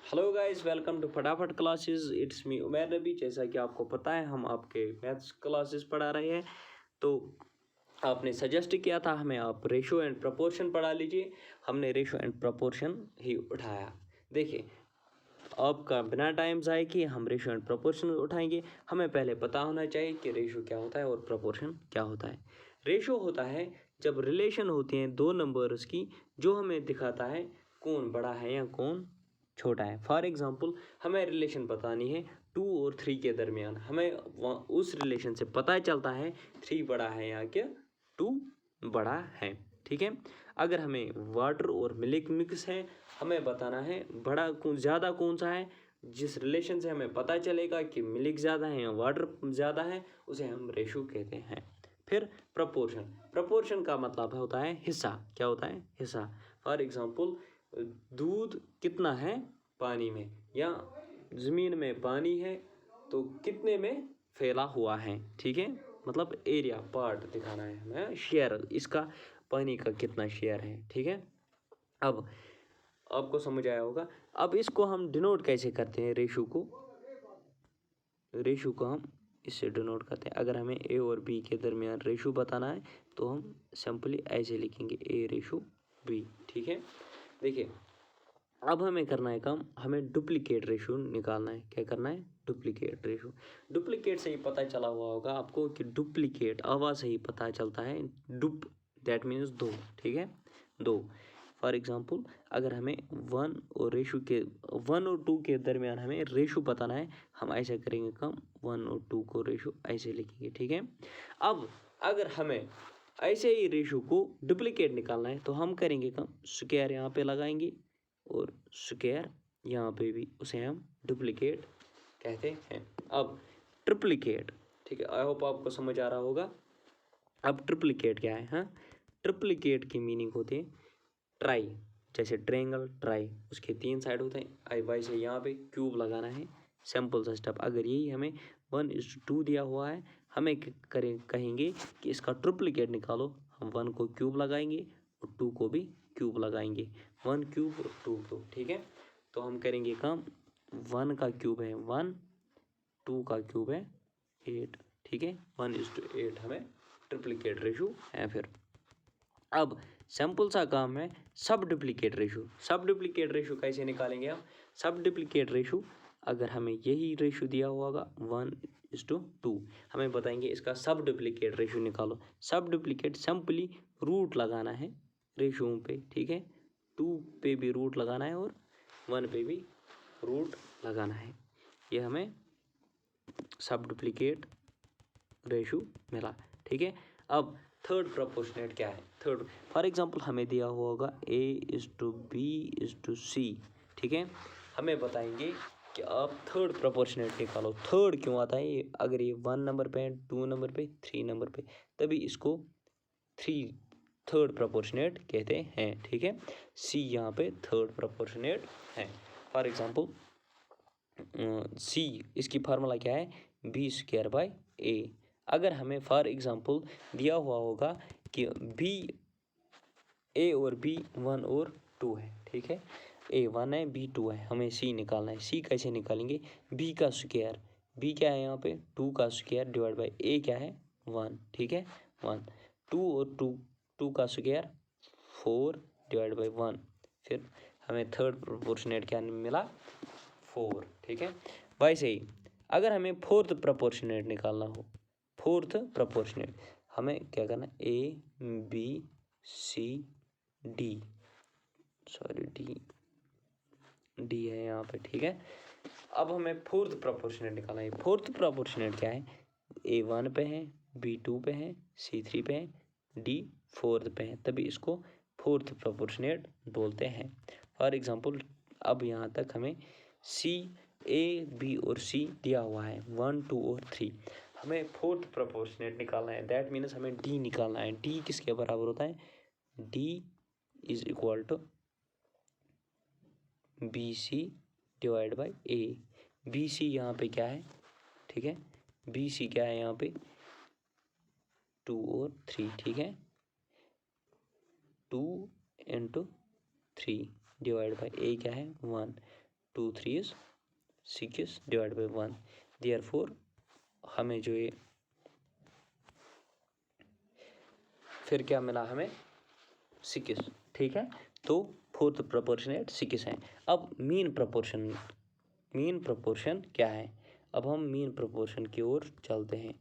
Hello guys, welcome to फटाफट classes. It's me Umair नबी। जैसा कि आपको पता है, हम आपके मैथ्स क्लासेस पढ़ा रहे हैं। तो आपने सजेस्ट किया था हमें आप रेशो एंड प्रपोर्शन पढ़ा लीजिए। हमने रेशो एंड प्रपोर्शन ही उठाया। देखिए, आपका बिना टाइम ज़ाय किए हम रेशो एंड प्रपोर्शन उठाएंगे। हमें पहले पता होना चाहिए कि रेशो क्या होता है और प्रपोर्शन क्या होता है। रेशो होता है जब रिलेशन होती हैं दो नंबर्स की, जो हमें दिखाता है कौन बड़ा है या कौन छोटा है। फॉर एग्जांपल, हमें रिलेशन बतानी है 2 और 3 के दरमियान। हमें उस रिलेशन से पता चलता है 3 बड़ा है या क्या 2 बड़ा है। ठीक है। अगर हमें वाटर और मिल्क मिक्स है, हमें बताना है बड़ा ज़्यादा कौन सा है। जिस रिलेशन से हमें पता चलेगा कि मिल्क ज़्यादा है या वाटर ज़्यादा है, उसे हम रेशो कहते हैं। फिर प्रपोर्शन। प्रपोर्शन का मतलब होता है हिस्सा। क्या होता है? हिस्सा। फॉर एग्जांपल, दूध कितना है पानी में, या ज़मीन में पानी है तो कितने में फैला हुआ है। ठीक है, मतलब एरिया पार्ट दिखाना है हमें, शेयर इसका पानी का कितना शेयर है। ठीक है, अब आपको समझ आया होगा। अब इसको हम डिनोट कैसे करते हैं? रेशो को हम इससे डिनोट करते हैं। अगर हमें ए और बी के दरमियान रेशो बताना है तो हम सिंपली ऐसे लिखेंगे ए रेशो बी। ठीक है। देखिए, अब हमें करना है काम, हमें डुप्लीकेट रेशो निकालना है। क्या करना है? Duplicate ratio. डुप्लीकेट से ही पता चला हुआ होगा आपको कि डुप्लीकेट आवाज़ से ही पता चलता है। डुप दैट मीन्स दो। ठीक है, दो। फॉर एग्जांपल, अगर हमें 1 और 2 के दरमियान हमें रेशो बताना है, हम ऐसा करेंगे काम, 1 और 2 को रेशो ऐसे लिखेंगे। ठीक है। अब अगर हमें ऐसे ही रेशो को डुप्लीकेट निकालना है तो हम करेंगे काम, स्क्वायर यहाँ पे लगाएंगे और स्क्वायर यहाँ पे भी, उसे हम डुप्लीकेट कहते हैं। अब ट्रिप्लीकेट। ठीक है, आई होप आपको समझ आ रहा होगा। अब ट्रिप्लीकेट क्या है? हाँ, ट्रिप्लीकेट की मीनिंग होती है ट्राई। जैसे ट्रायंगल ट्राई, उसके 3 साइड होते हैं। आई वाई से यहाँ पे क्यूब लगाना है। सिंपल सा स्टेप। अगर यही हमें 1:2 दिया हुआ है, हमें कहेंगे कि इसका ट्रिप्लीकेट निकालो। हम 1 को क्यूब लगाएंगे और 2 को भी क्यूब लगाएंगे। 1 क्यूब और 2 क्यूब। ठीक है, तो हम करेंगे काम, 1 का क्यूब है 1, 2 का क्यूब है 8। ठीक है, 1:8 हमें ट्रिप्लीकेट रेशो है। फिर अब सिंपल सा काम है सब डुप्लीकेट रेशो। सब डुप्लीकेट रेशो कैसे निकालेंगे हम? सब डुप्लीकेट रेशो, अगर हमें यही रेशो दिया हुआ होगा 1:2, हमें बताएंगे इसका सब डुप्लीकेट रेशो निकालो। सब डुप्लीकेट सिंपली रूट लगाना है रेशों पे। ठीक है, 2 पे भी रूट लगाना है और 1 पे भी रूट लगाना है। ये हमें सब डुप्लीकेट रेशो मिला। ठीक है। अब थर्ड प्रोपोर्शनेट क्या है? थर्ड, फॉर एग्जांपल, हमें दिया हुआ होगा A:B:C। ठीक है, हमें बताएंगे कि आप थर्ड प्रोपोर्शनेट निकालो। थर्ड क्यों आता है? ये अगर ये 1 नंबर पे है, 2 नंबर पे, 3 नंबर पे, तभी इसको थर्ड प्रोपोर्शनेट कहते हैं। ठीक है, सी यहाँ पे थर्ड प्रोपोर्शनेट है। फॉर एग्जांपल, सी, इसकी फार्मूला क्या है? B²/A। अगर हमें फॉर एग्जांपल दिया हुआ होगा कि बी, ए और बी 1 और 2 है। ठीक है, ए 1 है, बी 2 है, हमें सी निकालना है। सी कैसे निकालेंगे? बी का स्क्वायर, बी क्या है यहाँ पे? 2 का स्क्वायर डिवाइड बाई ए क्या है? 1। ठीक है, 1। 2 और 2 का स्क्वायर 4 डिवाइड बाई 1। फिर हमें थर्ड प्रोपोर्शनेट क्या मिला? 4। ठीक है, वैसे ही अगर हमें फोर्थ प्रोपोर्शनेट निकालना हो, फोर्थ प्रोपोर्शनेट, हमें क्या करना है? A, B, C, D, sorry D है यहाँ पे। ठीक है, अब हमें फोर्थ प्रोपोर्शनेट निकालना है। फोर्थ प्रोपोर्शनेट क्या है? A 1 पे है, B 2 पे है, C 3 पे है, D 4 पे है, तभी इसको फोर्थ प्रोपोर्शनेट बोलते हैं। फॉर एग्जांपल, अब यहाँ तक हमें C, A, B और C दिया हुआ है, 1, 2 और 3। हमें फोर्थ प्रोपोर्शनेट निकालना है। दैट मीन्स हमें D निकालना है। D किसके बराबर होता है? D is equal to BC divide by A। BC यहाँ पे क्या है? ठीक है, BC क्या है यहाँ पे? 2 और 3। ठीक है, 2 × 3 डिवाइड बाई A क्या है? 1। 2 3 6 डिवाइड बाई 1, देयरफॉर हमें जो ये फिर क्या मिला हमें 6, ठीक है। तो फोर्थ प्रोपोर्शनेट 6 है। अब मीन प्रोपोर्शन क्या है। अब हम मीन प्रोपोर्शन की ओर चलते हैं,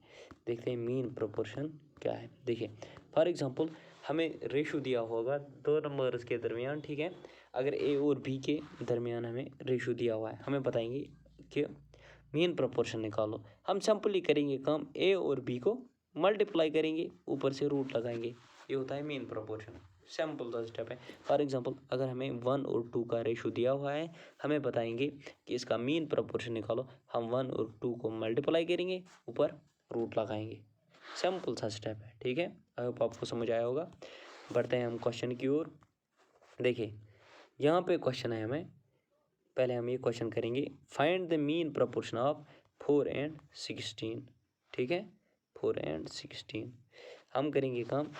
देखते हैं मीन प्रोपोर्शन क्या है। देखिए फॉर एग्जांपल हमें रेशो दिया होगा दो नंबर्स के दरमियान, ठीक है। अगर ए और बी के दरमियान हमें रेशो दिया हुआ है, हमें बताएंगे कि मीन प्रोपोर्शन निकालो। हम सिंपली करेंगे काम, ए और बी को मल्टीप्लाई करेंगे, ऊपर से रूट लगाएंगे, ये होता है मीन प्रोपोर्शन। सिंपल सा स्टेप है। फॉर एग्जांपल अगर हमें 1 और 2 का रेशो दिया हुआ है, हमें बताएंगे कि इसका मीन प्रोपोर्शन निकालो। हम 1 और 2 को मल्टीप्लाई करेंगे, ऊपर रूट लगाएंगे। सिंपल सा स्टेप है, ठीक है। आई होप आपको समझ आया होगा। बढ़ते हैं हम क्वेश्चन की ओर। देखिए यहाँ पे क्वेश्चन है, हमें पहले हम ये क्वेश्चन करेंगे, find the mean proportion of 4 and 16, ठीक है। 4 and 16 हम करेंगे काम।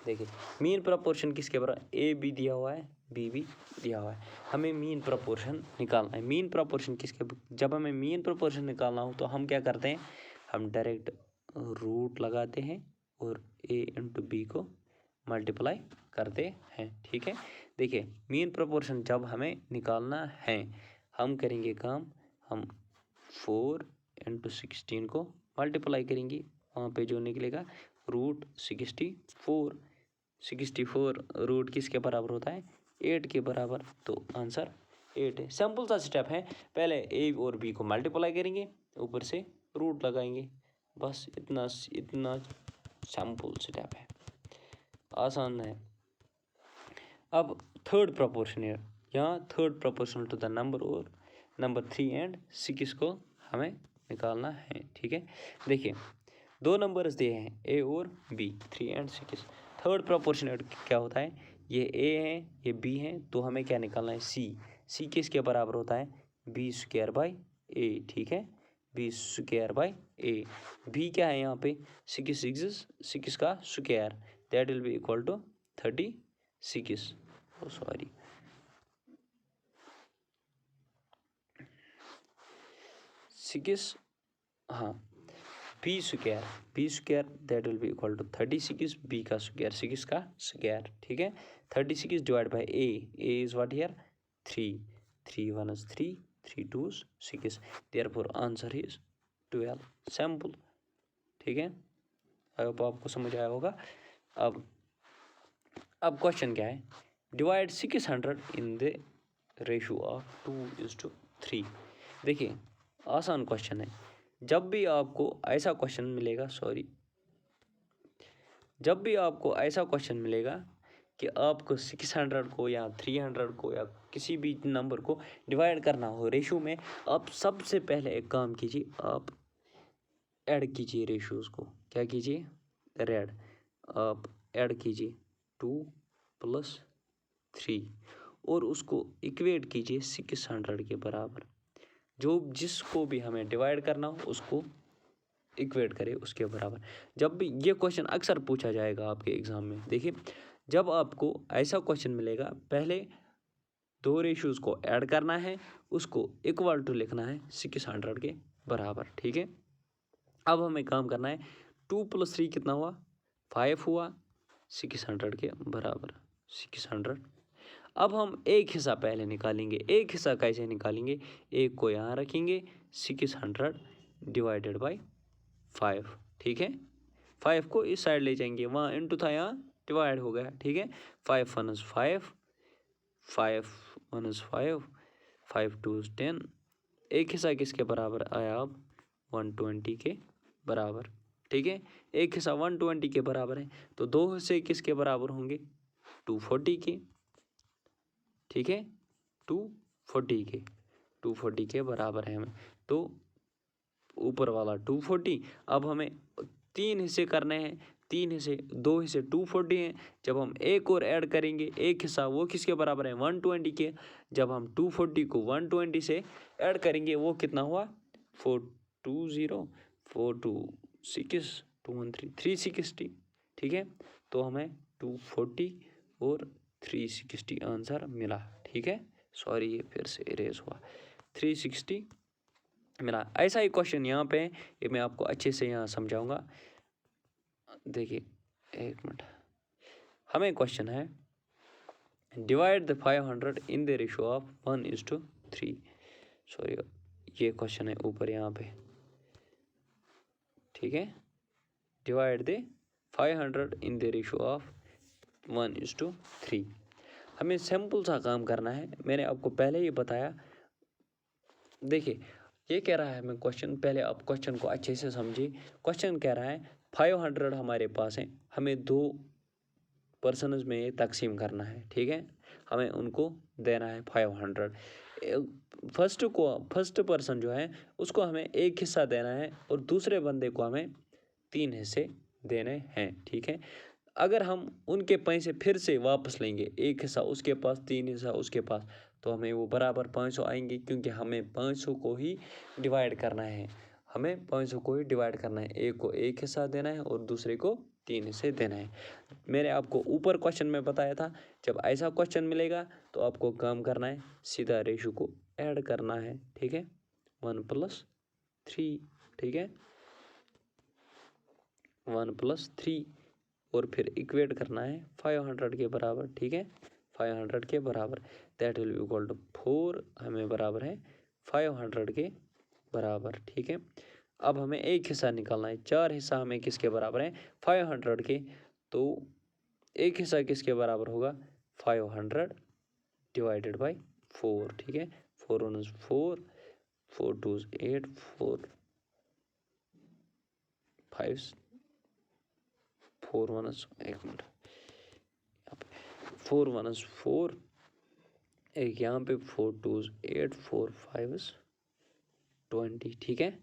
देखिए मीन प्रोपोर्शन किसके बराबर, ए बी दिया हुआ है, बी भी दिया हुआ है, हमें मीन प्रोपोर्शन निकालना है। मीन प्रोपोर्शन किसके, जब हमें मीन प्रोपोर्शन निकालना हो तो हम क्या करते हैं, हम डायरेक्ट रूट लगाते हैं और ए इंटू बी को मल्टीप्लाई करते हैं, ठीक है। देखिए मीन प्रोपोर्शन जब हमें निकालना है, हम करेंगे काम, हम 4 इंटू 16 को मल्टीप्लाई करेंगे, वहाँ पे जो निकलेगा रूट 64 रूट किसके बराबर होता है, 8 के बराबर, तो आंसर 8 है। सिंपल सा स्टेप है, पहले ए और बी को मल्टीप्लाई करेंगे, ऊपर से रूट लगाएंगे, बस इतना सिंपल स्टेप है, आसान है। अब थर्ड प्रोपोर्शन है, यहाँ third proportional to the number और नंबर 3 and 6 को हमें निकालना है, ठीक है। देखिए दो नंबर्स दिए हैं ए और बी, 3 and 6। थर्ड प्रोपोर्शनेट क्या होता है, ये ए है ये बी है, तो हमें क्या निकालना है, सी किसके बराबर होता है, बी स्क्वायर बाई ए, ठीक है, b square by a. B क्या है यहाँ पे, 6 का square, that will be equal to 36, sorry 6, हाँ b square that will be equal to 36, b का स्क्वायर 6 का स्क्वायर, ठीक है। 36 divide by a is what here 3 1 is 3 3 2 is 6, therefore answer is 12, simple, ठीक है। आई होप आपको समझ आया होगा। अब क्वेश्चन क्या है, divide 600 in the ratio of 2:3। देखिए आसान क्वेश्चन है, जब भी आपको ऐसा क्वेश्चन मिलेगा कि आपको 600 को या 300 को या किसी भी नंबर को डिवाइड करना हो रेशो में, आप सबसे पहले एक काम कीजिए, आप ऐड कीजिए रेशोज़ को, क्या कीजिए, आप ऐड कीजिए 2 + 3 और उसको इक्वेट कीजिए 600 के बराबर। जो जिसको भी हमें डिवाइड करना हो उसको इक्वेट करें उसके बराबर। जब भी ये क्वेश्चन अक्सर पूछा जाएगा आपके एग्ज़ाम में, देखिए जब आपको ऐसा क्वेश्चन मिलेगा, पहले दो रेशोज़ को ऐड करना है, उसको इक्वल टू लिखना है 600 के बराबर, ठीक है। अब हमें काम करना है, 2 + 3 कितना हुआ, 5 हुआ, 600 के बराबर 600। अब हम एक हिस्सा पहले निकालेंगे, एक हिस्सा कैसे निकालेंगे, एक को यहाँ रखेंगे, 600 डिवाइडेड बाई 5, ठीक है। 5 को इस साइड ले जाएंगे, वहाँ इंटू था यहाँ डिवाइड हो गया, ठीक है। 5 1 is 5 5 1 is 5 5 2 is 10। एक हिस्सा किसके बराबर आया, अब 120 के बराबर, ठीक है। एक हिस्सा 120 के बराबर है, तो दो हिस्से किसके बराबर होंगे, 240 के, ठीक है, 240 के बराबर है हमें, तो ऊपर वाला 240। अब हमें 3 हिस्से करने हैं, 3 हिस्से, 2 हिस्से 240 हैं, जब हम एक और ऐड करेंगे, एक हिस्सा वो किसके बराबर है, 120 के। जब हम 240 को 120 से ऐड करेंगे, वो कितना हुआ, 420 426 213 360, ठीक है। तो हमें 240 और 360 आंसर मिला, ठीक है। सॉरी ये फिर से इरेज हुआ, 360 मिला। ऐसा ही क्वेश्चन यहाँ पे है, ये मैं आपको अच्छे से यहाँ समझाऊंगा। देखिए 1 मिनट, हमें क्वेश्चन है divide the 500 in the ratio of 1:3। Sorry ये क्वेश्चन है ऊपर यहाँ पे, ठीक है। Divide the 500 in the ratio of 1:3। हमें सिंपल सा काम करना है, मैंने आपको पहले ही बताया। देखिए ये कह रहा है हमें क्वेश्चन, पहले आप क्वेश्चन को अच्छे से समझिए। क्वेश्चन कह रहा है 500 हमारे पास है, हमें 2 पर्सनज में ये तकसीम करना है, ठीक है। हमें उनको देना है 500। फर्स्ट पर्सन जो है उसको हमें 1 हिस्सा देना है और दूसरे बंदे को हमें 3 हिस्से देने हैं, ठीक है। अगर हम उनके पैसे फिर से वापस लेंगे, 1 हिस्सा उसके पास 3 हिस्सा उसके पास, तो हमें वो बराबर 500 आएंगे, क्योंकि हमें 500 को ही डिवाइड करना है। हमें 500 को ही डिवाइड करना है, एक को 1 हिस्सा देना है और दूसरे को 3 हिस्से देना है। मैंने आपको ऊपर क्वेश्चन में बताया था, जब ऐसा क्वेश्चन मिलेगा तो आपको काम करना है, सीधा रेशो को ऐड करना है, ठीक है। 1+3, ठीक है, 1+3 और फिर इक्वेट करना है 500 के बराबर, ठीक है, 500 के बराबर। That will be equal to 4, हमें बराबर है 500 के बराबर, ठीक है। अब हमें 1 हिस्सा निकालना है, 4 हिस्सा हमें किसके बराबर है, 500 के। तो 1 हिस्सा किसके बराबर होगा, 500 डिवाइडेड बाई 4, ठीक है। 4 1 4, 4 2 8, 4 5 4 1 1 मिनट, 4 1 4, एक यहाँ पे 4 2 8, 4 5 20, ठीक है,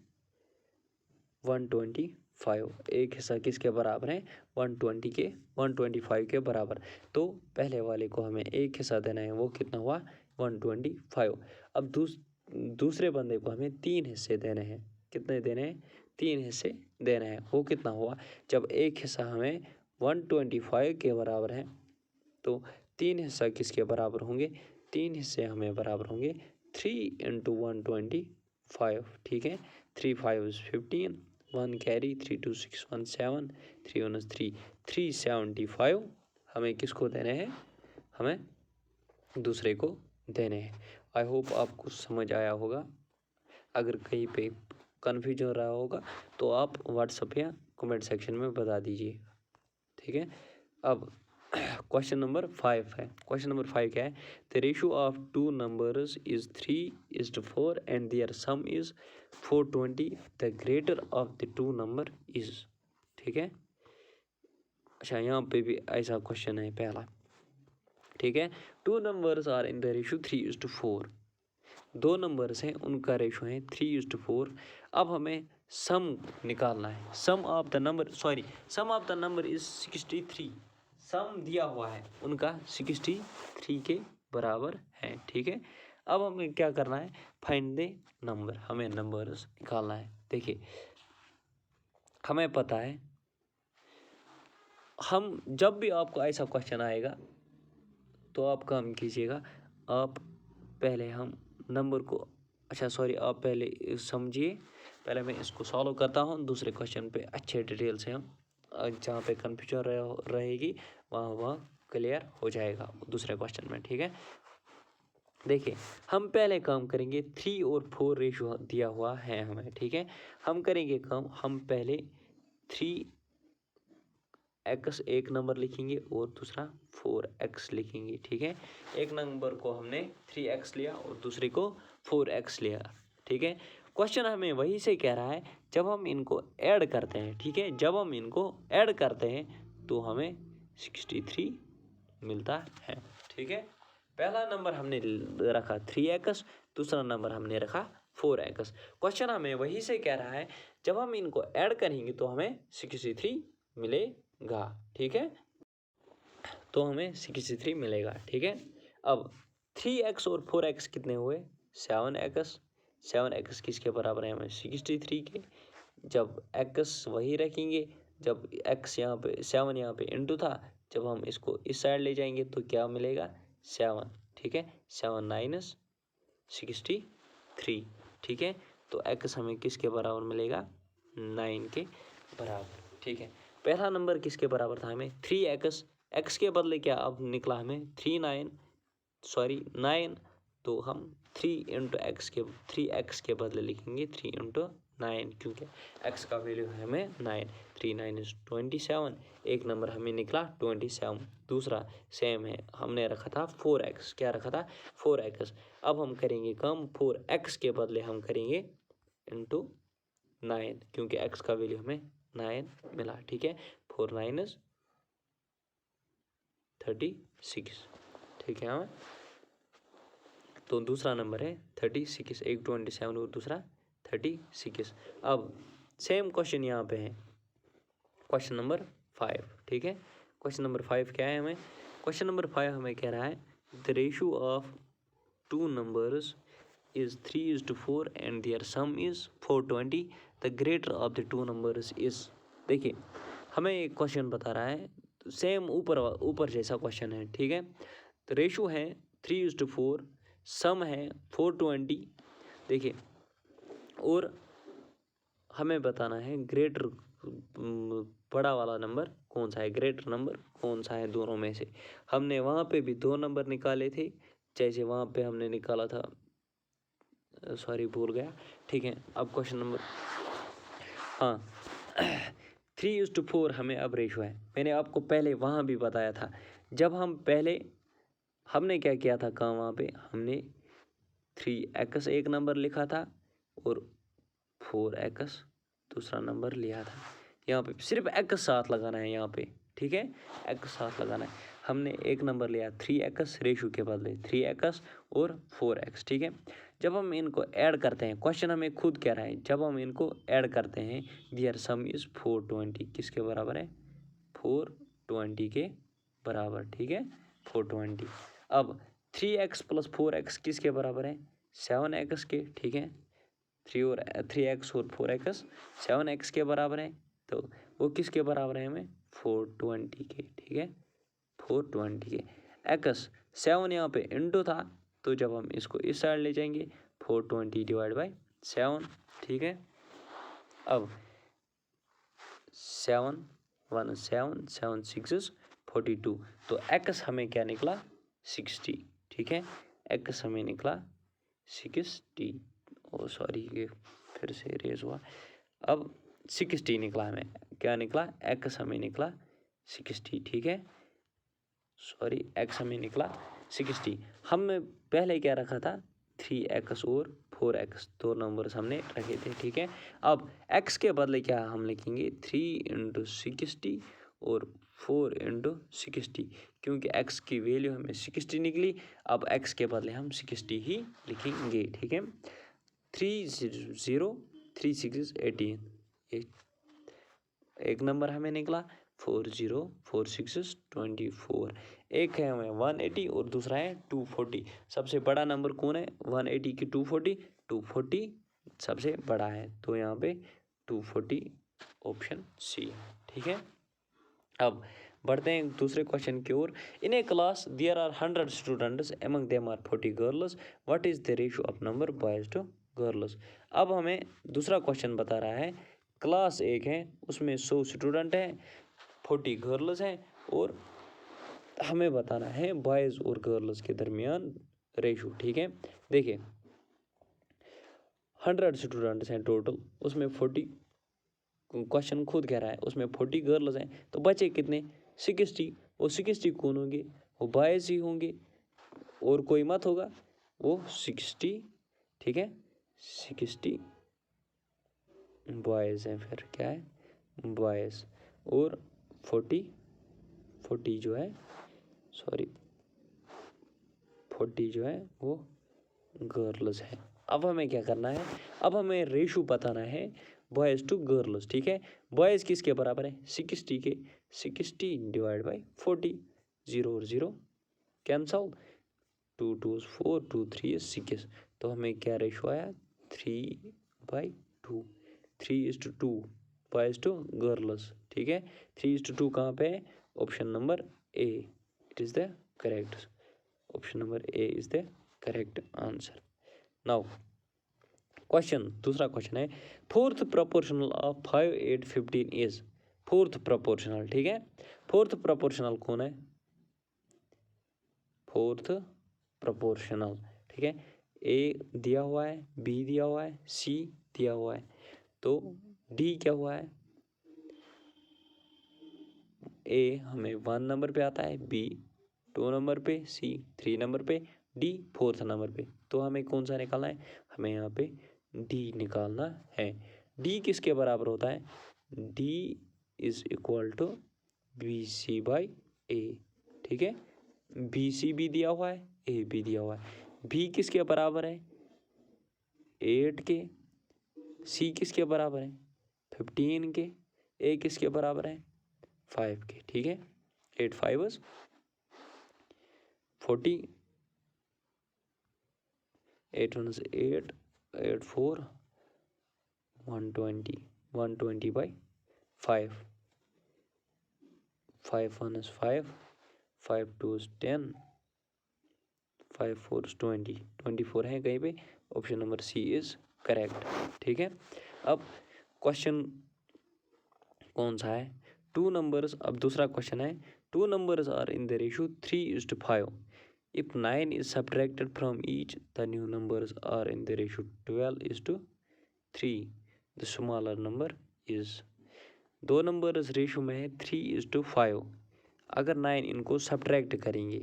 125। एक हिस्सा किसके बराबर है, 120 के 125 के बराबर। तो पहले वाले को हमें 1 हिस्सा देना है, वो कितना हुआ, 125। अब दूसरे बंदे को हमें 3 हिस्से देने हैं, कितने देने हैं, 3 हिस्से देना है, वो कितना हुआ, जब 1 हिस्सा हमें 125 के बराबर है तो 3 हिस्सा किसके बराबर होंगे, 3 हिस्से हमें बराबर होंगे 3 × 125, ठीक है। 3 5 15, 1 कैरी, 3 2 6 1 7, 3 1 3, 375 हमें किसको देने हैं, हमें दूसरे को देने हैं। आई होप आपको समझ आया होगा। अगर कहीं पे कन्फ्यूजन रहा होगा तो आप व्हाट्सएप या कमेंट सेक्शन में बता दीजिए, ठीक है। अब क्वेश्चन नंबर 5 है। क्वेश्चन नंबर 5 क्या है, the ratio of 2 numbers is 3:4 and their sum is 420, the greater of the 2 number is, ठीक है। अच्छा यहाँ पे भी ऐसा क्वेश्चन है पहला, ठीक है। 2 numbers are in the ratio 3:4, 2 numbers हैं उनका रेशो है 3:4। अब हमें सम निकालना है, सम ऑफ द नंबर इज 63। सम दिया हुआ है उनका 63 के बराबर है, ठीक है। अब हमें क्या करना है, फाइंड द नंबर, हमें नंबर्स निकालना है। देखिए हमें पता है, हम जब भी आपको ऐसा क्वेश्चन आएगा तो आप काम कीजिएगा, आप पहले हम नंबर को, अच्छा सॉरी आप पहले समझिए, पहले मैं इसको सॉल्व करता हूँ, दूसरे क्वेश्चन पे अच्छे डिटेल से हम जहाँ पे कन्फ्यूजन रहेगी वहाँ क्लियर हो जाएगा दूसरे क्वेश्चन में, ठीक है। देखिए हम पहले काम करेंगे, 3 और 4 रेशो दिया हुआ है हमें, ठीक है। हम करेंगे काम, हम पहले 3x एक नंबर लिखेंगे और दूसरा 4x लिखेंगे, ठीक है। एक नंबर को हमने 3x लिया और दूसरे को 4x लिया, ठीक है। क्वेश्चन हमें वही से कह रहा है, जब हम इनको ऐड करते हैं, ठीक है, जब हम इनको ऐड करते हैं तो हमें 63 मिलता है, ठीक है। पहला नंबर हमने रखा 3x, दूसरा नंबर हमने रखा 4x। क्वेश्चन हमें वही से कह रहा है, जब हम इनको ऐड करेंगे तो हमें 63 मिलेगा, ठीक है, तो हमें 63 मिलेगा, ठीक है। अब 3x और 4x कितने हुए, 7x, 7x किसके बराबर है, हमें 63 के। जब x वही रखेंगे, जब x यहाँ पे 7 यहाँ पे इंटू था, जब हम इसको इस साइड ले जाएंगे तो क्या मिलेगा, 7, ठीक है, 7 9 63, ठीक है। तो x हमें किसके बराबर मिलेगा, 9 के बराबर, ठीक है। पहला नंबर किसके बराबर था हमें, 3x, x के बदले क्या अब निकला हमें 9, तो हम 3x के बदले लिखेंगे 3 × 9, क्योंकि x का वैल्यू है हमें 9, 3 9 = 27, एक नंबर हमें निकला 27। दूसरा सेम है, हमने रखा था 4x, क्या रखा था 4x। अब हम करेंगे कम, 4x के बदले हम करेंगे × 9, क्योंकि x का वैल्यू हमें 9 मिला, ठीक है। 4 9 = 36, ठीक है। हमें तो दूसरा नंबर है 36, एक 27 और दूसरा 36। अब सेम क्वेश्चन यहाँ पे है, क्वेश्चन नंबर 5, ठीक है। क्वेश्चन नंबर 5 क्या है हमें, क्वेश्चन नंबर 5 हमें कह रहा है the ratio of 2 numbers is 3:4 and their sum is 420, the greater of the 2 numbers is। देखिए हमें एक क्वेश्चन बता रहा है, सेम ऊपर जैसा क्वेश्चन है, ठीक है। तो रेशो है 3:4, सम है 420, देखिए, और हमें बताना है ग्रेटर बड़ा वाला नंबर कौन सा है, ग्रेटर नंबर कौन सा है दोनों में से। हमने वहाँ पे भी 2 नंबर निकाले थे, जैसे वहाँ पे हमने निकाला था, सॉरी भूल गया, ठीक है। अब क्वेश्चन नंबर, हाँ 3:4 हमें अब रेशो है। मैंने आपको पहले वहाँ भी बताया था, जब हम पहले हमने क्या किया था काम, वहाँ पे हमने 3x एक नंबर लिखा था और 4x दूसरा नंबर लिया था। यहाँ पे सिर्फ x साथ लगाना है यहाँ पे, ठीक है, x साथ लगाना है। हमने एक नंबर लिया 3x रेशो के बदले 3x और 4x, ठीक है। जब हम इनको ऐड करते हैं, क्वेश्चन हमें खुद कह रहा है, जब हम इनको ऐड करते हैं दियर सम इज 420, किसके बराबर है 420 के बराबर, ठीक है 420। अब 3x + 4x किसके बराबर है 7x के, ठीक है। 3x और 4x 7x के बराबर है, तो वो किसके बराबर है हमें 420 के, ठीक है 420 के। x 7 यहाँ पे इंटू था, तो जब हम इसको इस साइड ले जाएंगे 420 / 7, ठीक है। अब 7 1 7 7 6 42, तो x हमें क्या निकला 60, ठीक है। x हमें निकला 60, ओ सॉरी ये फिर से रेज हुआ, अब 60 निकला हमें, क्या निकला x हमें निकला 60, ठीक है, सॉरी x हमें निकला 60। हमने पहले क्या रखा था 3x और 4x, 2 नंबर्स हमने रखे थे, ठीक है। अब x के बदले क्या हम लिखेंगे 3 × 60 और 4 × 60, क्योंकि x की वैल्यू हमें 60 निकली। अब x के बदले हम 60 ही लिखेंगे, ठीक है। 3 0 3 6 18, एक नंबर हमें निकला 4 0 4 6 24, एक है हमें 180 और दूसरा है 240। सबसे बड़ा नंबर कौन है 180 की 240, 240 सबसे बड़ा है, तो यहाँ पे 240 ऑप्शन सी है, ठीक है। अब बढ़ते हैं दूसरे क्वेश्चन की ओर। In a class there are 100 students, among them are 40 girls, what is the ratio of number boys to girls. अब हमें दूसरा क्वेश्चन बता रहा है, क्लास एक है उसमें 100 स्टूडेंट हैं, 40 गर्ल्स हैं, और हमें बताना है बॉयज़ और गर्ल्स के दरमियान रेशो, ठीक है। देखिए 100 स्टूडेंट्स हैं टोटल, उसमें 40, क्वेश्चन खुद कह रहा है उसमें 40 गर्ल्स हैं, तो बचे कितने 60, वो 60 कौन होंगे वो बॉयज़ ही होंगे, और कोई मत होगा, वो 60, ठीक है 60 बॉयज़ हैं, फिर क्या है बॉयज़, और 40 जो है, सॉरी 40 जो है वो गर्ल्स है। अब हमें क्या करना है, अब हमें रेशो बताना है बॉयज़ टू गर्ल्स, ठीक है। बॉयज़ किसके बराबर है 60 के, 60 / 40, 0 और 0 कैंसल, 2 2 4 2 3 6, तो हमें क्या रेशो आया 3/2, 3:2 बॉयज़ टू गर्ल्स, ठीक है। 3:2 कहाँ पे है, option number A, it is the correct. Option number A is the correct answer. Now question, दूसरा क्वेश्चन है fourth proportional of 5, 8, 15 is. Fourth proportional, ठीक है, फोर्थ प्रोपोर्शनल कौन है? फोर्थ प्रोपोर्शनल, ठीक है, ए दिया हुआ है, बी दिया हुआ है, सी दिया हुआ है, तो डी क्या हुआ है? ए हमें 1 नंबर पे आता है, बी 2 नंबर पे, सी 3 नंबर पे, डी 4th नंबर पे। तो हमें कौन सा निकालना है? हमें यहाँ पे डी निकालना है। डी किसके बराबर होता है? D is equal to B C by ए, ठीक है, बी सी भी दिया हुआ है, ए भी दिया हुआ है। बी किसके बराबर है? 8 के। सी किसके बराबर है? 15 के। ए किसके बराबर है? 5 के, ठीक है। 8 5 40, 8 1 8, 8 4 120, 120 by 5, 5 1 5, 5 2 10, 5 4 20, 24 है कहीं पे। Option number C is correct, ठीक है। अब क्वेश्चन कौन सा है? 2 नंबर्स, अब दूसरा क्वेश्चन है 2 numbers are in the ratio 3:5. If 9 is subtracted from each, the new numbers are in the ratio 12:3. The smaller number is. 2 numbers ratio में है 3:5। अगर 9 इनको सब्ट्रैक्ट करेंगे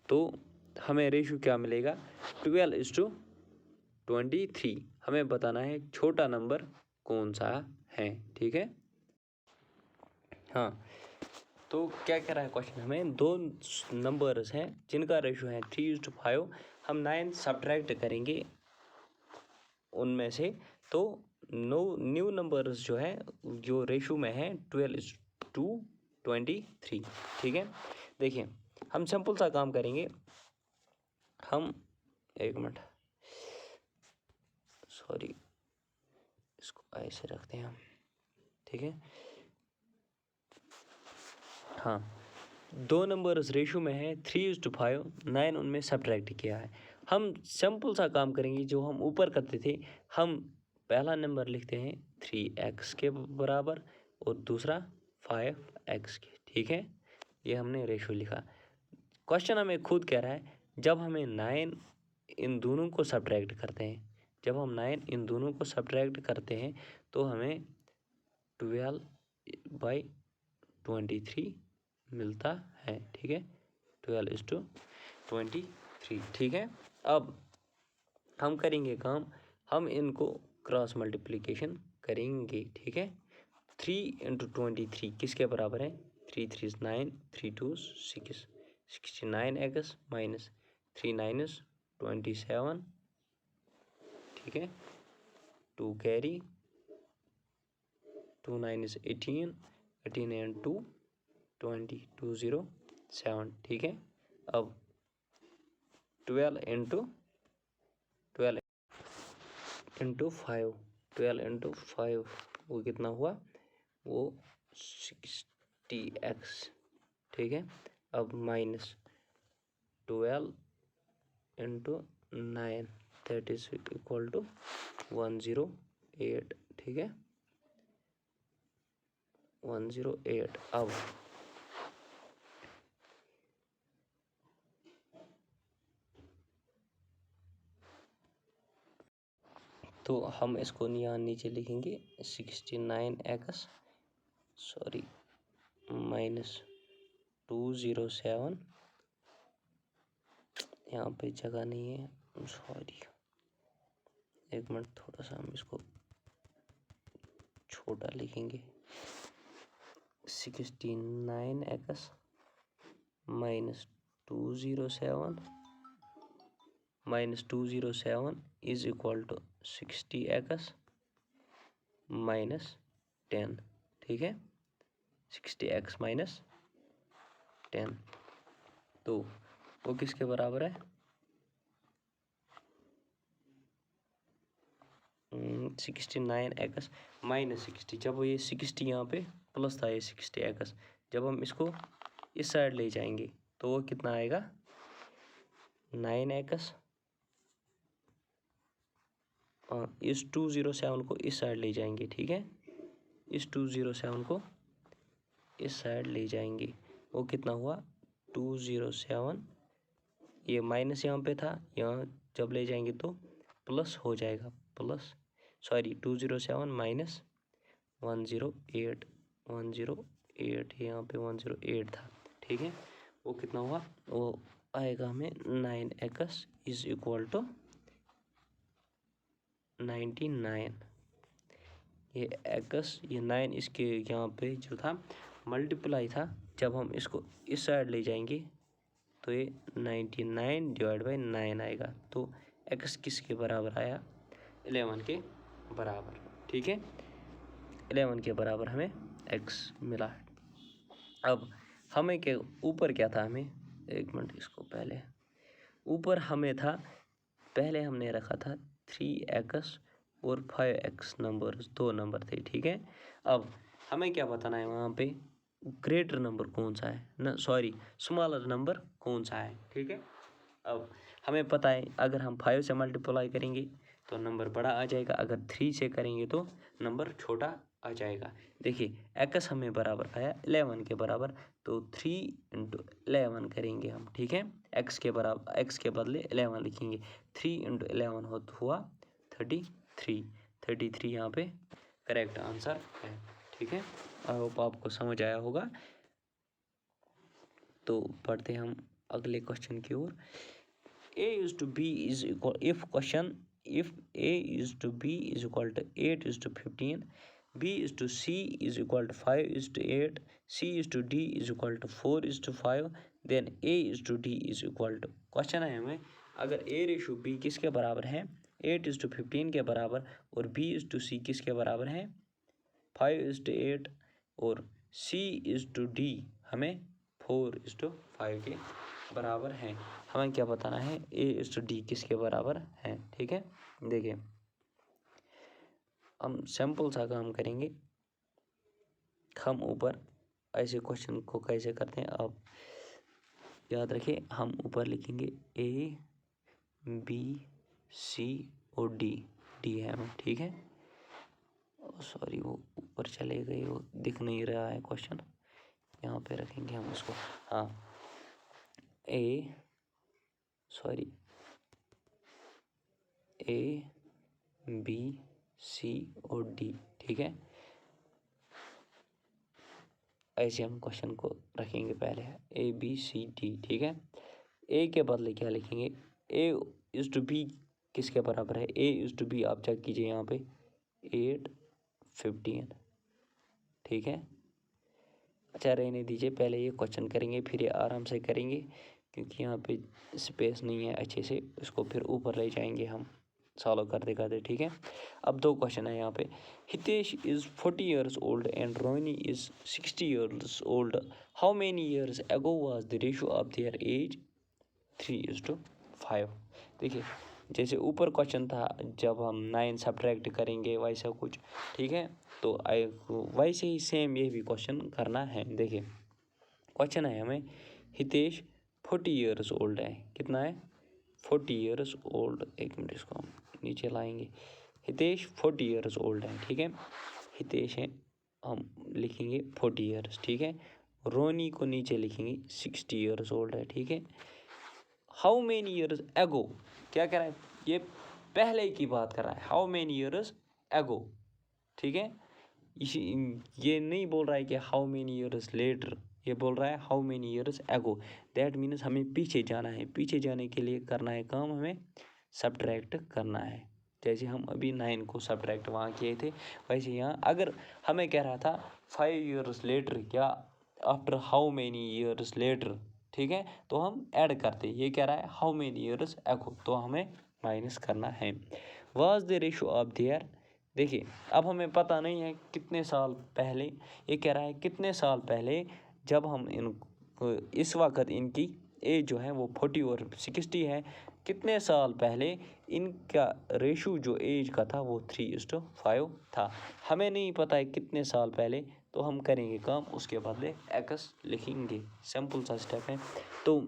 तो हमें रेशो क्या मिलेगा? 12:23। हमें बताना है छोटा नंबर कौन सा है, ठीक है। हाँ, तो क्या कह रहा है क्वेश्चन? हमें 2 नंबर्स हैं जिनका रेशो है 3:5। हम 9 सब्ट्रैक्ट करेंगे उनमें से, तो न्यू नंबर्स जो है जो रेशो में है 12:23, ठीक है। देखिए हम सिंपल सा काम करेंगे। हम एक मिनट, सॉरी, इसको ऐसे रखते हैं हम, ठीक है। हाँ, 2 नंबर्स रेशो में है 3:5, 9 उनमें सब्ट्रैक्ट किया है। हम सिंपल सा काम करेंगे जो हम ऊपर करते थे। हम पहला नंबर लिखते हैं 3x के बराबर और दूसरा 5x के, ठीक है। ये हमने रेशो लिखा। क्वेश्चन हमें खुद कह रहा है जब हमें 9 इन दोनों को सब्ट्रैक्ट करते हैं, जब हम 9 इन दोनों को सब्ट्रैक्ट करते हैं तो हमें 12/23 मिलता है, ठीक है। 12:23, ठीक है। अब हम करेंगे काम, हम इनको क्रॉस मल्टीप्लिकेशन करेंगे, ठीक है। 3 × 23 किसके बराबर है? 3 3 9, 3 2 6, 69x माइनस 3 9 27, ठीक है। 2 कैरी, 2 9 18, 18 and 2 20, 207, ठीक है। अब 12 × 5, 12 × 5 वो कितना हुआ? वो 60x, ठीक है। अब minus 12 × 9 that is equal to 108, ठीक है, 108। अब तो हम इसको यहाँ नीचे लिखेंगे 69x, सॉरी, माइनस 207, यहाँ पे जगह नहीं है, सॉरी, एक मिनट, थोड़ा सा हम इसको छोटा लिखेंगे। 69x minus 207 is equal to 60x minus 10, ठीक है। 60x माइनस 10, तो वो किसके बराबर है? 69x minus 60। जब ये 60 यहाँ पे प्लस था, ये 60x, जब हम इसको इस साइड ले जाएंगे तो वो कितना आएगा? 9x इस 207 को इस साइड ले जाएंगे, ठीक है, इस 207 को इस साइड ले जाएंगे। वो कितना हुआ 207, ये माइनस यहाँ पे था, यहाँ जब ले जाएंगे तो प्लस हो जाएगा, प्लस 207 माइनस 108 यहाँ पे 108 था, ठीक है। वो कितना हुआ, वो आएगा हमें 9x इज इक्वल टू 99। ये x, ये 9 इसके यहाँ पे जो था मल्टीप्लाई था, जब हम इसको इस साइड ले जाएंगे तो ये 99 डिवाइड बाई 9 आएगा। तो x किसके बराबर आया, 11 के बराबर, ठीक है। 11 के बराबर हमें x मिला। अब हमें के ऊपर क्या था, हमें एक मिनट, इसको पहले ऊपर हमें था, पहले हमने रखा था 3x और 5x नंबर, 2 नंबर थे, ठीक है। अब हमें क्या बताना है, वहाँ पे ग्रेटर नंबर कौन सा है ना, स्मॉलर नंबर कौन सा है, ठीक है। अब हमें पता है अगर हम 5 से मल्टीप्लाई करेंगे तो नंबर बड़ा आ जाएगा, अगर 3 से करेंगे तो नंबर छोटा आ जाएगा। देखिए x हमें बराबर आया 11 के बराबर, तो 3 × 11 करेंगे हम, ठीक है। x के बराबर, x के बदले 11 लिखेंगे, 3 × 11 हुआ 33 यहाँ पे करेक्ट आंसर है, ठीक है। आई होप आपको समझ आया होगा। तो पढ़ते हम अगले क्वेश्चन की ओर। a is to b is equal, if a is to b is equal to 8 is to 15, b is to c is equal to 5 is to 8, c is to d is equal to 4 is to 5, then a is to d is equal to, question है हमें, अगर a ratio b किसके बराबर है, 8 is to 15 के बराबर, और b is to c किसके बराबर है, 5 is to 8, और c is to d हमें 4 is to 5 के बराबर है। हमें क्या बताना है, a is to d किसके बराबर है, ठीक है। देखिए हम सिंपल सा काम करेंगे, हम ऊपर ऐसे क्वेश्चन को कैसे करते हैं आप याद रखिए। हम ऊपर लिखेंगे a b c और d है हमें, ठीक है। वो ऊपर चले गए, वो दिख नहीं रहा है क्वेश्चन, यहाँ पे रखेंगे हम उसको, हाँ a b c और d, ठीक है। ऐसे हम क्वेश्चन को रखेंगे, पहले है a b c d, ठीक है। a के बदले क्या लिखेंगे, a इज टू b किसके बराबर है, a इज टू b आप चेक कीजिए यहाँ पे 8 15, ठीक है। अच्छा रहने दीजिए, पहले ये क्वेश्चन करेंगे फिर ये आराम से करेंगे, क्योंकि यहाँ पे स्पेस नहीं है अच्छे से, इसको फिर ऊपर ले जाएंगे हम सॉल्व करते करते, ठीक है। अब 2 क्वेश्चन है यहाँ पे, Hitesh is 40 years old and Rohini is 60 years old, how many years ago was the ratio of their age 3:5। देखिए जैसे ऊपर क्वेश्चन था, जब हम 9 सब्ट्रैक्ट करेंगे वैसा कुछ, ठीक है। तो वैसे ही सेम ये भी क्वेश्चन करना है। देखिए क्वेश्चन है हमें, हितेश 40 years old है, कितना है 40 years old, एक मिनट इसको हम नीचे लाएंगे, हितेश 40 years old है, ठीक है। हितेश है, हम लिखेंगे 40 years, ठीक है। रोनी को नीचे लिखेंगे 60 years old है, ठीक है। हाउ मेनी ईयर्स एगो, क्या कह रहा है, ये पहले की बात कर रहा है, हाउ मेनी ईयर्स एगो, ठीक है। ये नहीं बोल रहा है कि हाउ मेनी ईयर्स लेटर, ये बोल रहा है how many years ago, that means हमें पीछे जाना है। पीछे जाने के लिए करना है काम, हमें सब्ट्रैक्ट करना है। जैसे हम अभी 9 को सब्ट्रैक्ट वहाँ किए थे, वैसे यहाँ अगर हमें कह रहा था 5 years लेटर या after how many years later, ठीक है, तो हम ऐड करते। ये कह रहा है हाउ मेनी ईयर्स एगो, तो हमें माइनस करना है। Was the ratio of their, देखिए अब हमें पता नहीं है कितने साल पहले, ये कह रहा है कितने साल पहले, जब हम इस वक्त इनकी एज जो है वो 40 और 60 है, कितने साल पहले इनका रेशो जो एज का था वो 3:5 था। हमें नहीं पता है कितने साल पहले, तो हम करेंगे काम, उसके बदले एक्स लिखेंगे, सिंपल सा स्टेप है। तो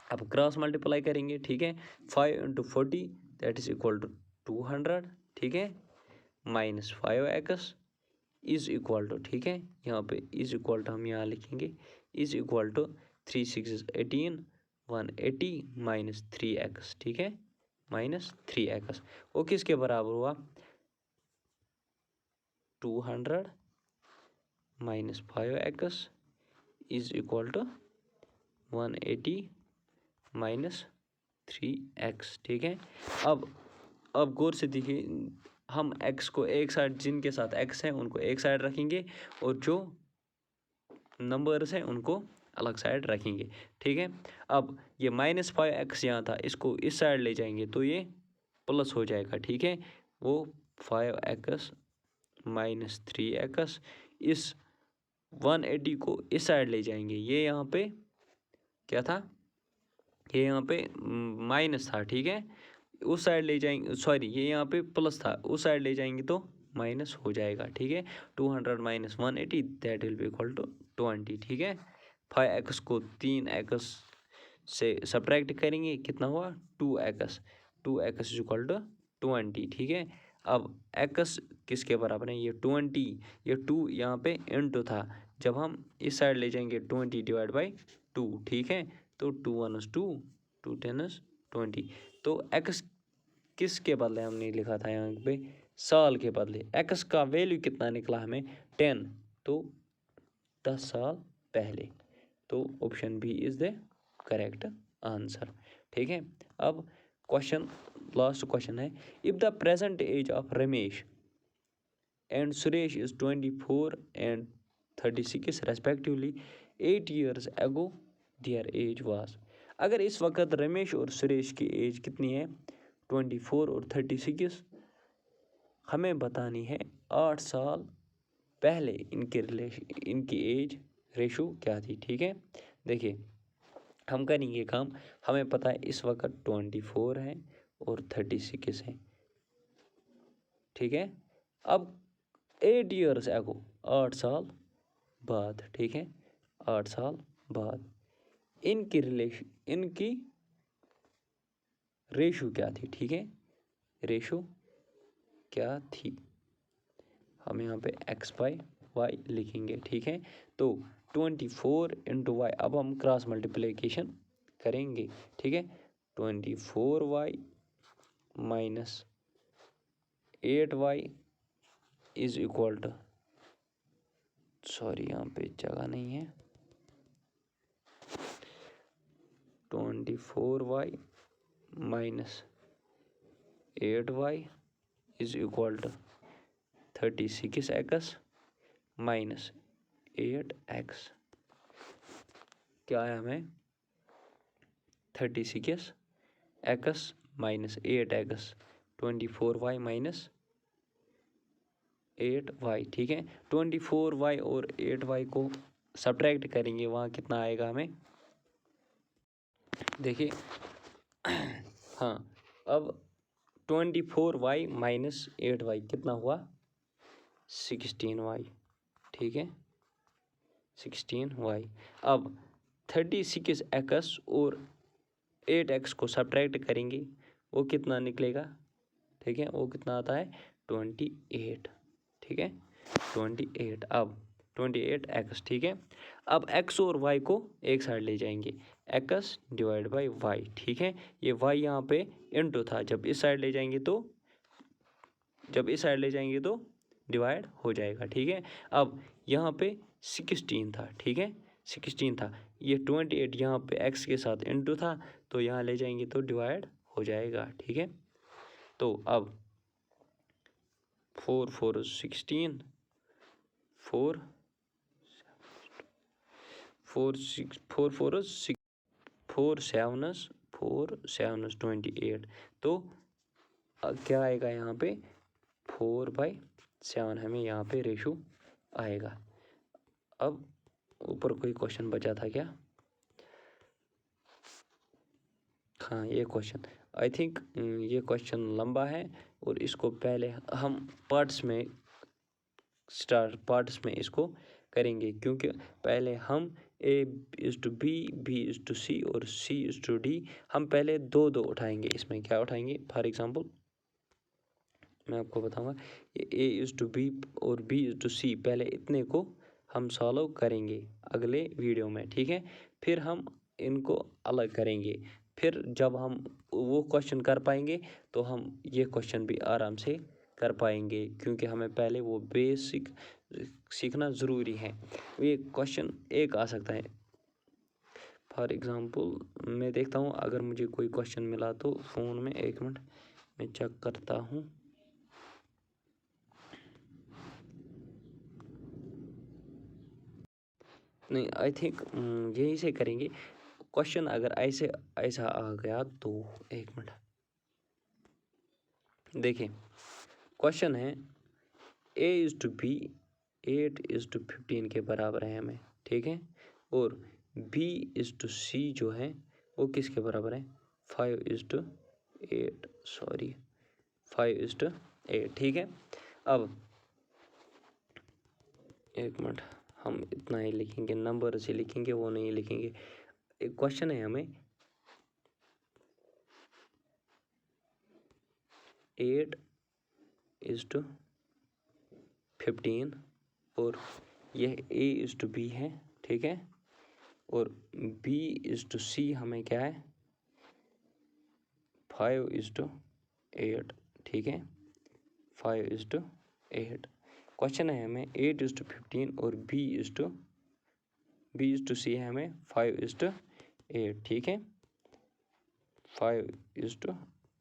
अब क्रॉस मल्टीप्लाई करेंगे, ठीक है। 5 × 40 दैट इज इक्वल टू 200, ठीक है, minus 5x is equal to, ठीक है, यहाँ पे इज इक्वल टू हम यहाँ लिखेंगे is equal to 3 6 18 180 minus 3x, ठीक है, माइनस 3x। वो किसके बराबर हुआ? 200 minus 5x is equal to 180 minus 3x, ठीक है। अब गौर से देखिए, हम x को एक साइड, जिनके साथ x है उनको एक साइड रखेंगे और जो नंबर्स हैं उनको अलग साइड रखेंगे, ठीक है। अब ये माइनस 5x यहाँ था, इसको इस साइड ले जाएंगे तो ये प्लस हो जाएगा, ठीक है। वो 5x माइनस 3x, इस 180 को इस साइड ले जाएंगे, ये यहाँ पे क्या था, ये यहाँ पे माइनस था, ठीक है। उस साइड ले जाएंगे, सॉरी ये यहाँ पे प्लस था, उस साइड ले जाएंगे तो माइनस हो जाएगा, ठीक है। 200 minus 180 that will be equal to 20, ठीक है। 5x को 3x से सब्ट्रैक्ट करेंगे, कितना हुआ 2x, 2x is equal to 20, ठीक है। अब x किसके बराबर है? ये 20, ये 2 यहाँ पे इंटू था, जब हम इस साइड ले जाएंगे 20 डिवाइड बाई 2, ठीक है। तो 2 1 2, 2 10 20, तो x किसके बदले हमने लिखा था यहाँ पे? साल के बदले। x का वैल्यू कितना निकला हमें? 10, तो 10 साल पहले। तो option B is the correct answer, ठीक है। अब क्वेश्चन, लास्ट क्वेश्चन है, if the present age of Ramesh and Suresh is 24 and 36 respectively 8 years ago their age was. अगर इस वक्त रमेश और सुरेश की एज कितनी है? 24 और 36। हमें बतानी है 8 साल पहले इनकी एज रेशो क्या थी, ठीक है। देखिए हम करेंगे काम, हमें पता है इस वक्त 24 है और 36 है, ठीक है। अब 8 years ago, 8 साल बाद, ठीक है, 8 साल बाद इनकी रेशो क्या थी, ठीक है, रेशो क्या थी। हम यहाँ पे x बाई वाई लिखेंगे, ठीक है। तो 24 × y, अब हम क्रॉस मल्टीप्लिकेशन करेंगे, ठीक है। 24y minus 8y is equal to, sorry यहाँ पे जगह नहीं है, 24y minus 8y is equal to 36x minus 8x। क्या है हमें? 36x minus 8x, 24y minus 8y, ठीक है। 24y और 8y को सब्ट्रैक्ट करेंगे, वहाँ कितना आएगा हमें? देखिए हाँ, अब 24y माइनस 8y कितना हुआ? 16y, ठीक है, 16y। अब 36x और 8x को सब्ट्रैक्ट करेंगे, वो कितना निकलेगा, ठीक है, वो कितना आता है? 28, ठीक है, 28। अब 28x, ठीक है। अब x और y को एक साइड ले जाएंगे, x डिवाइड बाई y, ठीक है। ये y यहाँ पे इंटू था, जब इस साइड ले जाएंगे तो डिवाइड हो जाएगा, ठीक है। अब यहाँ पे 16 था, ठीक है, 16 था, ये 28 यहाँ पे x के साथ इंटू था, तो यहाँ ले जाएंगे तो डिवाइड हो जाएगा, ठीक है। तो अब 4 4 16, 4 4 6 4 4 6 4 7 4 7 28, तो क्या आएगा यहाँ पे? 4/7 हमें यहाँ पे रेशो आएगा। अब ऊपर कोई क्वेश्चन बचा था क्या? हाँ, ये क्वेश्चन, आई थिंक ये क्वेश्चन लंबा है और इसको पहले हम पार्ट्स में इसको करेंगे, क्योंकि पहले हम A is to B, B is to C और सी इज़ टू डी। हम पहले दो दो उठाएंगे, इसमें क्या उठाएंगे, फॉर एग्जांपल मैं आपको बताऊंगा, ये ए इज़ टू बी और बी इज़ टू सी, पहले इतने को हम सॉल्व करेंगे अगले वीडियो में, ठीक है। फिर हम इनको अलग करेंगे, फिर जब हम वो क्वेश्चन कर पाएंगे तो हम ये क्वेश्चन भी आराम से कर पाएंगे, क्योंकि हमें पहले वो बेसिक सीखना ज़रूरी है। ये क्वेश्चन एक आ सकता है, फॉर एग्ज़ाम्पल मैं देखता हूँ अगर मुझे कोई क्वेश्चन मिला तो फ़ोन में, एक मिनट मैं चेक करता हूँ। नहीं, आई थिंक यही से करेंगे। क्वेश्चन अगर ऐसे ऐसा आ गया तो एक मिनट देखिए, क्वेश्चन है ए is to b 8 is to 15 के बराबर है हमें, ठीक है। और बी इज़ टू सी जो है वो किसके बराबर है, 5 is to 8, sorry 5 is to 8, ठीक है। अब एक मिनट, हम इतना ही लिखेंगे, नंबर से लिखेंगे, वो नहीं लिखेंगे। एक क्वेश्चन है हमें 8 इज़ टू 15 और यह ए इज़ टू बी है, ठीक है। और बी इज़ टू सी हमें क्या है, 5 इज़ टू 8, ठीक है, 5 इज़ टू 8। क्वेश्चन है हमें 8 इज़ टू 15 और बी इज़ टू सी है हमें 5 इज़ टू 8, ठीक है, 5 इज़ टू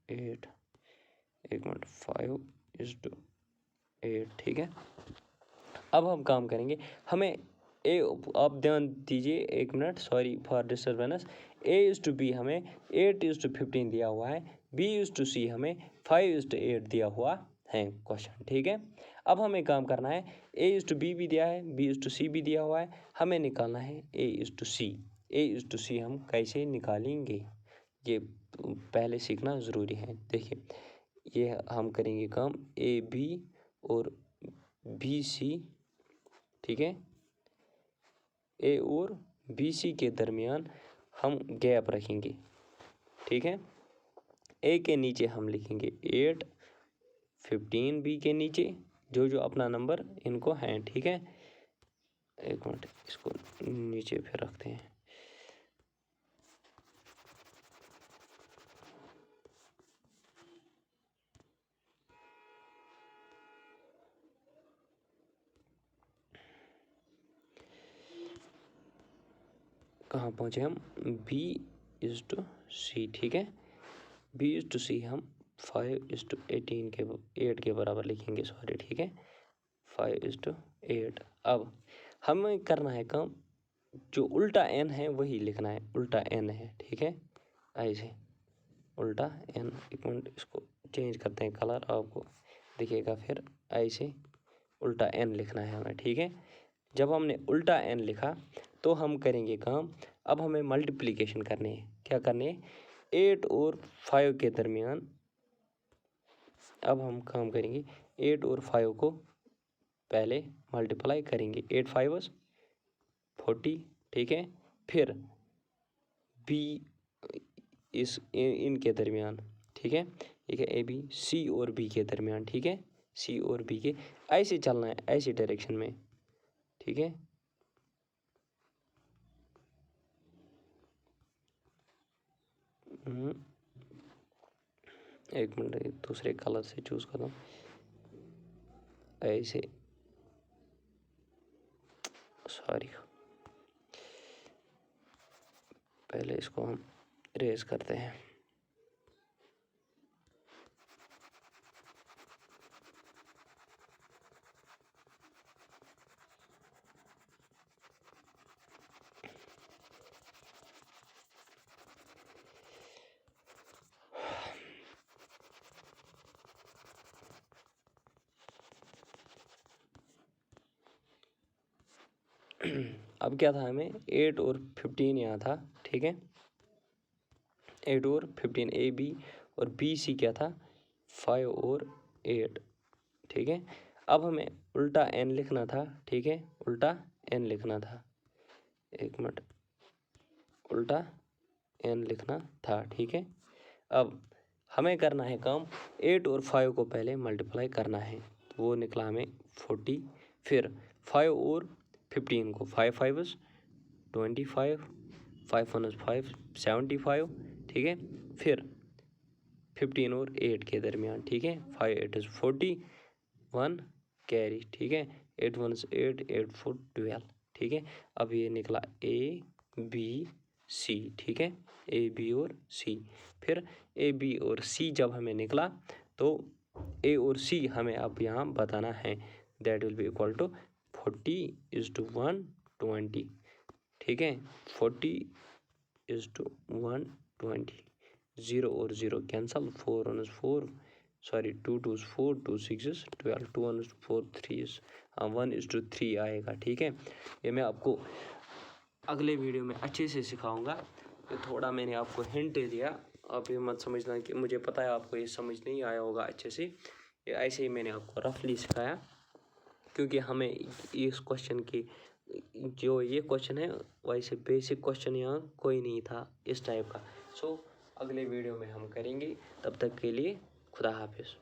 8, एक मिनट, 5 इज़ टू 8, ठीक है। अब हम काम करेंगे, हमें ए, आप ध्यान दीजिए एक minute, sorry for disturbance. A is to b हमें 8 इज़ टू 15 दिया हुआ है, बी इज़ टू सी हमें 5 इज़ टू 8 दिया हुआ है क्वेश्चन, ठीक है। अब हमें काम करना है, ए इज़ टू बी भी दिया है, बी इज़ टू सी भी दिया हुआ है, हमें निकालना है ए is to C. A is to C हम कैसे निकालेंगे, ये पहले सीखना ज़रूरी है। देखिए, ये हम करेंगे काम ए बी और बी सी, ठीक है। ए और बी सी के दरमियान हम गैप रखेंगे, ठीक है। ए के नीचे हम लिखेंगे 8, 15 बी के नीचे जो जो अपना नंबर इनको हैं, ठीक है। एक मिनट, इसको नीचे फिर रखते हैं। कहाँ पहुँचे हम, बी इज़ टू सी, ठीक है। बी इज़ टू सी हम 5 इज़ टू 18 के 8 के बराबर लिखेंगे, सॉरी, ठीक है, 5 इज़ टू 8। अब हमें करना है काम, जो उल्टा एन है वही लिखना है, उल्टा एन है, ठीक है, ऐसे उल्टा एन। एक मिनट, इसको चेंज करते हैं कलर, आपको दिखेगा फिर ऐसे उल्टा एन लिखना है हमें, ठीक है। जब हमने उल्टा एन लिखा तो हम करेंगे काम, अब हमें मल्टीप्लिकेशन करनी है। क्या करनी है, 8 और 5 के दरमियान अब हम काम करेंगे, 8 और 5 को पहले मल्टीप्लाई करेंगे, 8 5 40, ठीक है। फिर बी इनके दरमियान, ठीक है, ठीक है, ए बी सी और बी के दरमियान, ठीक है, सी और बी के, ऐसे चलना है, ऐसे डायरेक्शन में, ठीक है। एक मिनट, दूसरे कलर से चूज़ कर दूँ, ऐसे, सॉरी, पहले इसको हम इरेज करते हैं। अब क्या था, हमें 8 और 15 यहाँ था, ठीक है, 8 और 15 ए बी, और बी सी क्या था, 5 और 8, ठीक है। अब हमें उल्टा एन लिखना था, ठीक है, उल्टा एन लिखना था, एक मिनट, उल्टा n लिखना था, ठीक है। अब हमें करना है काम, 8 और 5 को पहले मल्टीप्लाई करना है, तो वो निकला हमें 40। फिर 5 और 15 को, 5 5 25, 5 1 5 75, ठीक है। फिर 15 और 8 के दरमियान, ठीक है, 5 8 40, 1 कैरी, ठीक है, 8 1 8, 8 4 12, ठीक है। अब ये निकला ABC, ठीक है, AB और C। फिर AB और C जब हमें निकला तो A और C हमें अब यहाँ बताना है, that will be equal to 40:120, ठीक है, 40:120, 0 और 0 कैंसल, 4 1 4, सॉरी 2 2 4, 2 6 12, 2 1 4 3, 1:3 आएगा, ठीक है। ये मैं आपको अगले वीडियो में अच्छे से सिखाऊंगा। तो थोड़ा मैंने आपको हिंट दे दिया, आप ये मत समझना कि मुझे पता है आपको ये समझ नहीं आया होगा अच्छे से, ये ऐसे ही मैंने आपको रफली सिखाया, क्योंकि हमें इस क्वेश्चन की जो ये क्वेश्चन है वैसे बेसिक क्वेश्चन यहाँ कोई नहीं था इस टाइप का। सो अगले वीडियो में हम करेंगे, तब तक के लिए खुदा हाफिज़।